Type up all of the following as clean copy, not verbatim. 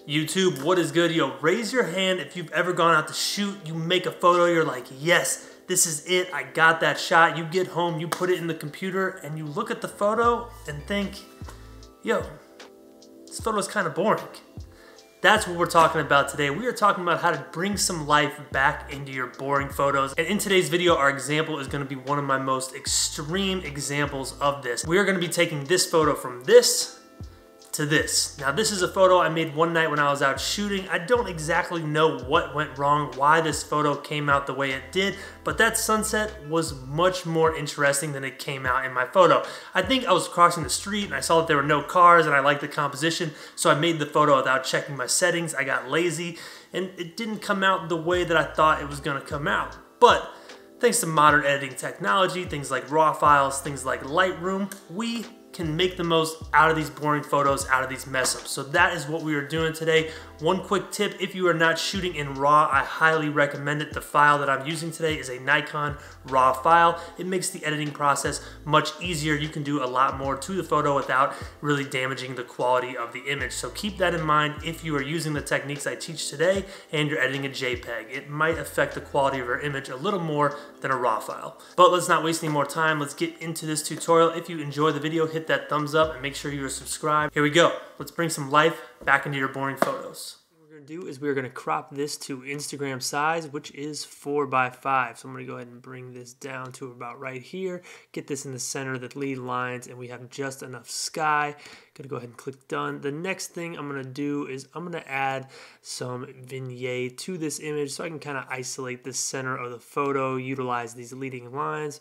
YouTube, what is good? Yo, raise your hand if you've ever gone out to shoot, you make a photo, you're like, yes, this is it, I got that shot. You get home, you put it in the computer, and you look at the photo and think, yo, this photo is kind of boring. That's what we're talking about today. We are talking about how to bring some life back into your boring photos. And in today's video, our example is gonna be one of my most extreme examples of this. We are gonna be taking this photo from this to this. Now this is a photo I made one night when I was out shooting. I don't exactly know what went wrong, why this photo came out the way it did, but that sunset was much more interesting than it came out in my photo. I think I was crossing the street and I saw that there were no cars and I liked the composition, so I made the photo without checking my settings. I got lazy and it didn't come out the way that I thought it was gonna come out. But thanks to modern editing technology, things like RAW files, things like Lightroom, we can make the most out of these boring photos, out of these mess ups. So that is what we are doing today. One quick tip, if you are not shooting in RAW, I highly recommend it. The file that I'm using today is a Nikon RAW file. It makes the editing process much easier. You can do a lot more to the photo without really damaging the quality of the image. So keep that in mind if you are using the techniques I teach today and you're editing a JPEG. It might affect the quality of your image a little more than a RAW file. But let's not waste any more time. Let's get into this tutorial. If you enjoy the video, hit that thumbs up and make sure you are subscribed. Here we go. Let's bring some life back into your boring photos. What we're gonna do is we're gonna crop this to Instagram size, which is 4:5. So I'm gonna go ahead and bring this down to about right here, get this in the center of the lead lines, and we have just enough sky. Gonna go ahead and click done. The next thing I'm gonna do is I'm gonna add some vignette to this image so I can kind of isolate the center of the photo, utilize these leading lines.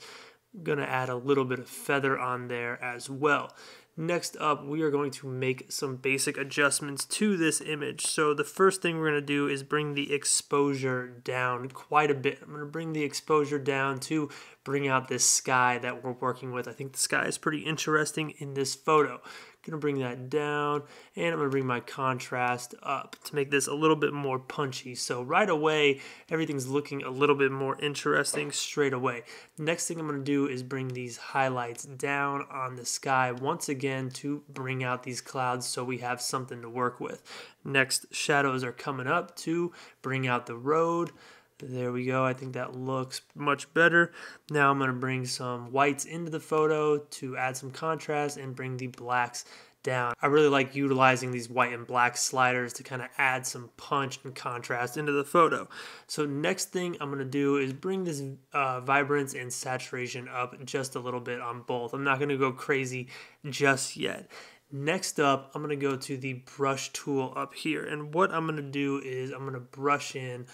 I'm gonna add a little bit of feather on there as well. Next up, we are going to make some basic adjustments to this image. So the first thing we're gonna do is bring the exposure down quite a bit. I'm gonna bring the exposure down to bring out this sky that we're working with. I think the sky is pretty interesting in this photo. Gonna bring that down, and I'm gonna bring my contrast up to make this a little bit more punchy. So right away, everything's looking a little bit more interesting straight away. Next thing I'm gonna do is bring these highlights down on the sky once again to bring out these clouds so we have something to work with. Next, shadows are coming up to bring out the road. There we go. I think that looks much better. Now I'm going to bring some whites into the photo to add some contrast and bring the blacks down. I really like utilizing these white and black sliders to kind of add some punch and contrast into the photo. So next thing I'm going to do is bring this vibrance and saturation up just a little bit on both. I'm not going to go crazy just yet. Next up, I'm going to go to the brush tool up here. And what I'm going to do is I'm going to brush in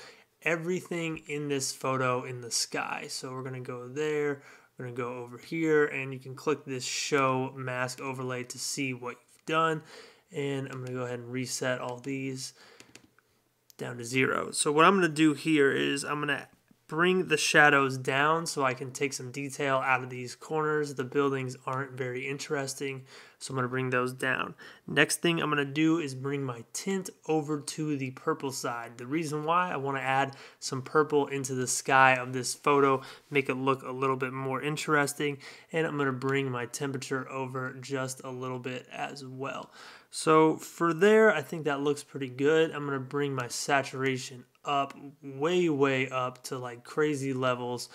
everything in this photo in the sky. So we're going to go there, we're going to go over here, and you can click this show mask overlay to see what you've done. And I'm going to go ahead and reset all these down to 0. So what I'm going to do here is I'm going to bring the shadows down so I can take some detail out of these corners. The buildings aren't very interesting, so I'm going to bring those down. Next thing I'm going to do is bring my tint over to the purple side. The reason why, I want to add some purple into the sky of this photo, make it look a little bit more interesting, and I'm going to bring my temperature over just a little bit as well. So for there, I think that looks pretty good. I'm going to bring my saturation up, way up to like crazy levels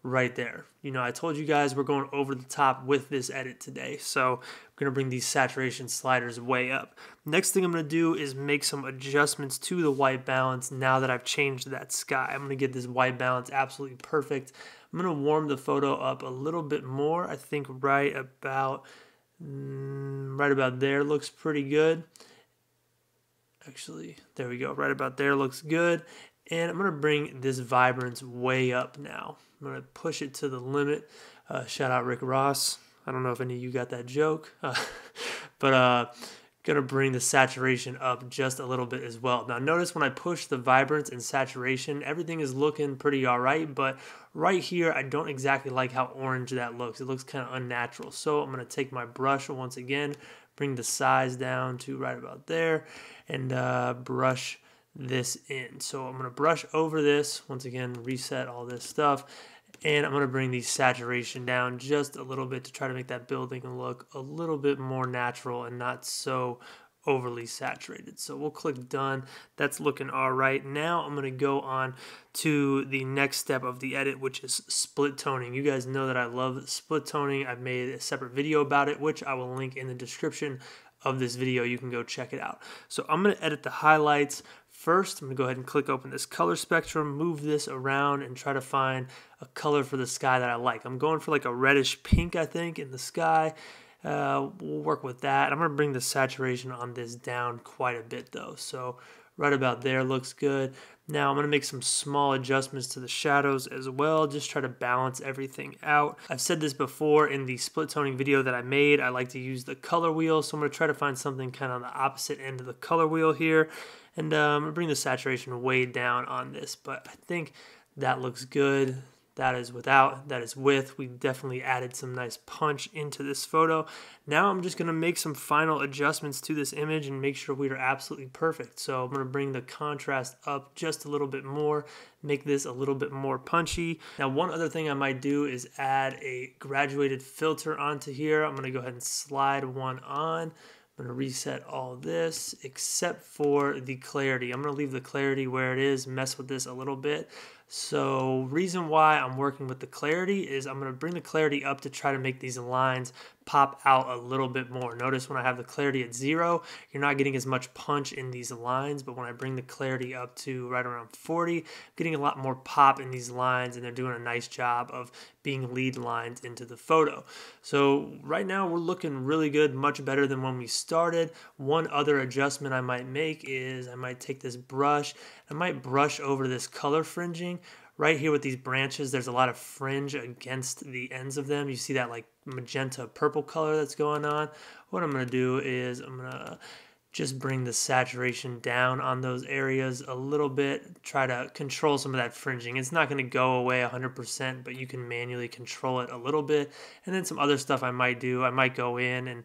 right there. You know, I told you guys we're going over the top with this edit today, so I'm going to bring these saturation sliders way up. Next thing I'm going to do is make some adjustments to the white balance now that I've changed that sky. I'm going to get this white balance absolutely perfect. I'm going to warm the photo up a little bit more. I think right about there looks pretty good. Actually, there we go. Right about there looks good. And I'm going to bring this vibrance way up now. I'm going to push it to the limit. Shout out Rick Ross. I don't know if any of you got that joke. But going to bring the saturation up just a little bit as well. Now notice when I push the vibrance and saturation, everything is looking pretty all right. But right here, I don't exactly like how orange that looks. It looks kind of unnatural. So I'm going to take my brush once again, bring the size down to right about there, and brush this in. So I'm going to brush over this, once again, reset all this stuff, and I'm going to bring the saturation down just a little bit to try to make that building look a little bit more natural and not so overly saturated. So we'll click done. That's looking all right. Now I'm gonna go on to the next step of the edit, which is split toning. You guys know that I love split toning. I've made a separate video about it, which I will link in the description of this video. You can go check it out. So I'm gonna edit the highlights. First, I'm gonna go ahead and click open this color spectrum, move this around, and try to find a color for the sky that I like. I'm going for like a reddish pink, I think, in the sky. We'll work with that. I'm going to bring the saturation on this down quite a bit though. So right about there looks good. Now I'm going to make some small adjustments to the shadows as well. Just try to balance everything out. I've said this before in the split toning video that I made. I like to use the color wheel. So I'm going to try to find something kind of on the opposite end of the color wheel here. And I'm going to bring the saturation way down on this. But I think that looks good. That is without, that is with. We definitely added some nice punch into this photo. Now I'm just gonna make some final adjustments to this image and make sure we are absolutely perfect. So I'm gonna bring the contrast up just a little bit more, make this a little bit more punchy. Now one other thing I might do is add a graduated filter onto here. I'm gonna go ahead and slide one on. I'm going to reset all this except for the clarity. I'm going to leave the clarity where it is, mess with this a little bit. So reason why I'm working with the clarity is I'm going to bring the clarity up to try to make these lines pop out a little bit more. Notice when I have the clarity at 0, you're not getting as much punch in these lines, but when I bring the clarity up to right around 40, I'm getting a lot more pop in these lines, and they're doing a nice job of being lead lines into the photo. So right now we're looking really good, much better than when we started. One other adjustment I might make is I might take this brush, I might brush over this color fringing. Right here with these branches, there's a lot of fringe against the ends of them. You see that like magenta purple color that's going on. What I'm going to do is I'm going to just bring the saturation down on those areas a little bit, try to control some of that fringing. It's not going to go away 100%, but you can manually control it a little bit. And then some other stuff I might do, I might go in and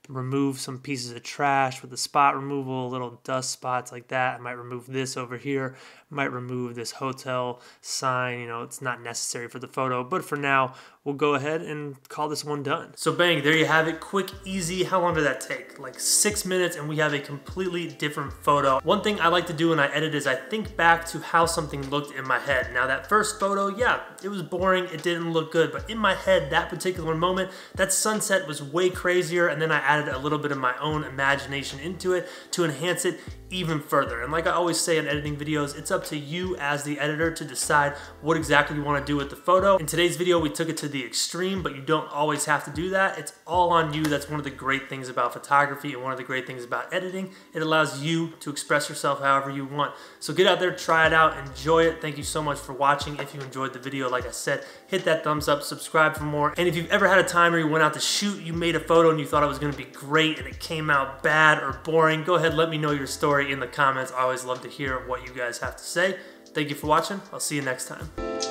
remove some pieces of trash with the spot removal, little dust spots like that. I might remove this over here, might remove this hotel sign. You know, it's not necessary for the photo, but for now, we'll go ahead and call this one done. So bang, there you have it. Quick, easy. How long did that take? Like 6 minutes, and we have a completely different photo. One thing I like to do when I edit is I think back to how something looked in my head. Now that first photo, yeah, it was boring, it didn't look good, but in my head, that particular moment, that sunset was way crazier, and then I added a little bit of my own imagination into it to enhance it even further. And like I always say in editing videos, it's up to you as the editor to decide what exactly you want to do with the photo. In today's video, we took it to the extreme, but you don't always have to do that. It's all on you. That's one of the great things about photography and one of the great things about editing. It allows you to express yourself however you want. So get out there, try it out, enjoy it. Thank you so much for watching. If you enjoyed the video, like I said, hit that thumbs up, subscribe for more. And if you've ever had a time where you went out to shoot, you made a photo and you thought it was going to be great and it came out bad or boring, go ahead, let me know your story in the comments. I always love to hear what you guys have to say. Thank you for watching. I'll see you next time.